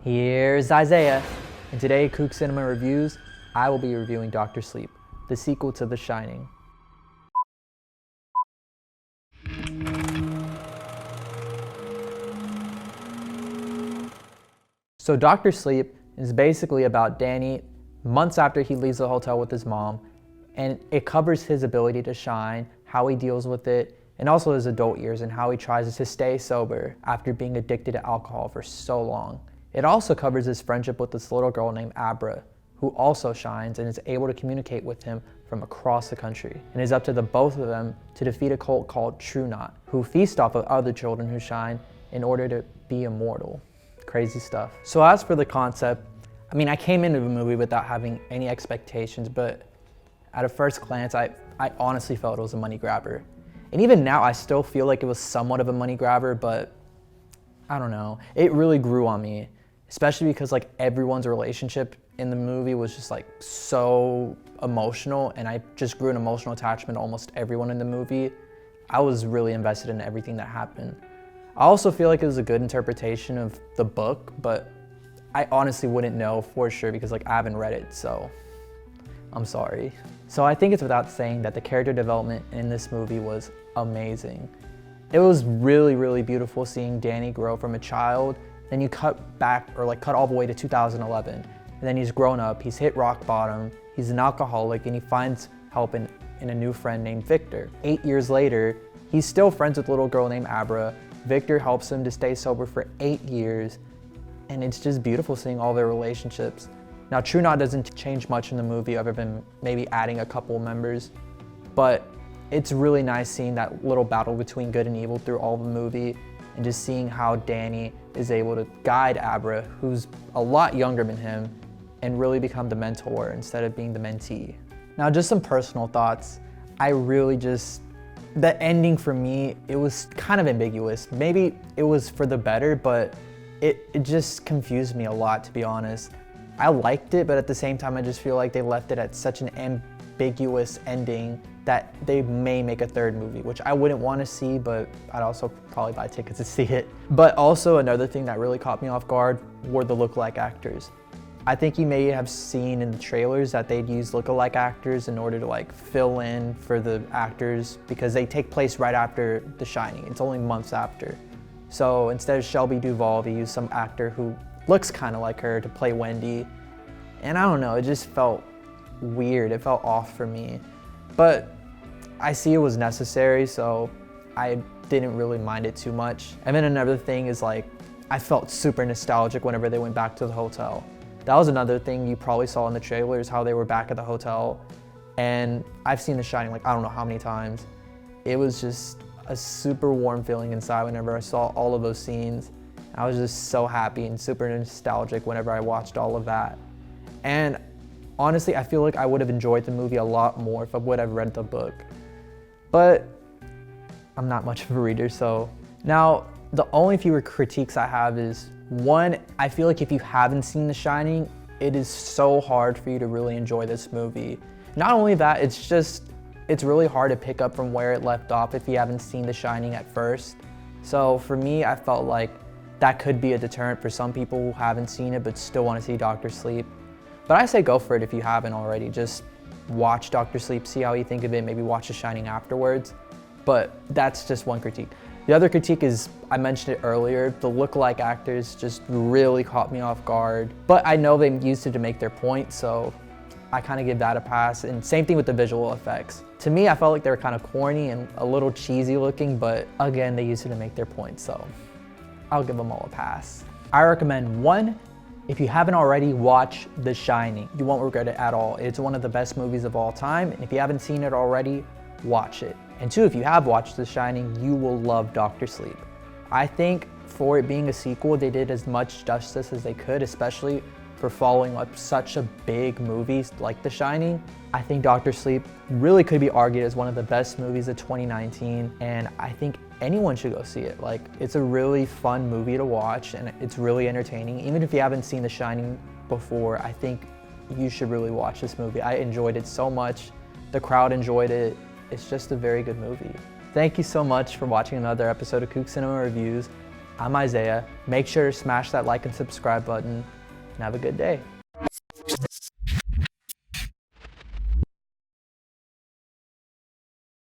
Here's Isaiah, and today at Coog Cinema Reviews, I will be reviewing Dr. Sleep, the sequel to The Shining. So Dr. Sleep is basically about Danny months after he leaves the hotel with his mom, and it covers his ability to shine, how he deals with it, and also his adult years and how he tries to stay sober after being addicted to alcohol for so long. It also covers his friendship with this little girl named Abra, who also shines and is able to communicate with him from across the country. And it's up to the both of them to defeat a cult called True Knot, who feast off of other children who shine in order to be immortal. Crazy stuff. So as for the concept, I came into the movie without having any expectations, but at a first glance, I honestly felt it was a money grabber. And even now, I still feel like it was somewhat of a money grabber, but I don't know. It really grew on me, especially because like everyone's relationship in the movie was just like so emotional, and I just grew an emotional attachment to almost everyone in the movie. I was really invested in everything that happened. I also feel like it was a good interpretation of the book, but I honestly wouldn't know for sure because like I haven't read it, so I'm sorry. So I think it's without saying that the character development in this movie was amazing. It was really, really beautiful seeing Danny grow from a child, then you cut back or like cut all the way to 2011, and then he's grown up, he's hit rock bottom, he's an alcoholic, and he finds help in a new friend named Victor. 8 years later, he's still friends with a little girl named Abra. Victor helps him to stay sober for 8 years, and it's just beautiful seeing all their relationships. Now, True Knot doesn't change much in the movie other than maybe adding a couple members, but it's really nice seeing that little battle between good and evil through all the movie, and just seeing how Danny is able to guide Abra, who's a lot younger than him, and really become the mentor instead of being the mentee. Now, just some personal thoughts. The ending for me, it was kind of ambiguous. Maybe it was for the better, but it just confused me a lot, to be honest. I liked it, but at the same time, I just feel like they left it at such an ambiguous ending that they may make a third movie, which I wouldn't want to see, but I'd also probably buy tickets to see it. But also another thing that really caught me off guard were the lookalike actors. I think you may have seen in the trailers that they'd use lookalike actors in order to like fill in for the actors because they take place right after The Shining. It's only months after. So instead of Shelby Duvall, they used some actor who looks kind of like her to play Wendy. And I don't know, it just felt weird. It felt off for me. But I see it was necessary, so I didn't really mind it too much. And then another thing is like, I felt super nostalgic whenever they went back to the hotel. That was another thing you probably saw in the trailers, how they were back at the hotel. And I've seen The Shining like I don't know how many times. It was just a super warm feeling inside whenever I saw all of those scenes. I was just so happy and super nostalgic whenever I watched all of that. And honestly, I feel like I would have enjoyed the movie a lot more if I would have read the book. But I'm not much of a reader, so. Now, the only few critiques I have is, one, I feel like if you haven't seen The Shining, it is so hard for you to really enjoy this movie. Not only that, it's really hard to pick up from where it left off if you haven't seen The Shining at first. So for me, I felt like that could be a deterrent for some people who haven't seen it but still want to see Dr. Sleep. But I say go for it if you haven't already. Just watch Dr. Sleep, see how you think of it, maybe watch The Shining afterwards. But that's just one critique. The other critique is, I mentioned it earlier, the lookalike actors just really caught me off guard. But I know they used it to make their point, so I kind of give that a pass. And same thing with the visual effects. To me, I felt like they were kind of corny and a little cheesy looking, but again, they used it to make their point, so I'll give them all a pass. I recommend, one, if you haven't already, watch The Shining. You won't regret it at all. It's one of the best movies of all time, and if you haven't seen it already, watch it. And two, if you have watched The Shining, you will love Dr. Sleep. I think for it being a sequel, they did as much justice as they could, especially for following up such a big movie like The Shining. I think Dr. Sleep really could be argued as one of the best movies of 2019, and I think anyone should go see it. Like, it's a really fun movie to watch, and it's really entertaining. Even if you haven't seen The Shining before, I think you should really watch this movie. I enjoyed it so much. The crowd enjoyed it. It's just a very good movie. Thank you so much for watching another episode of Coog Cinema Reviews. I'm Isaiah. Make sure to smash that like and subscribe button, and have a good day.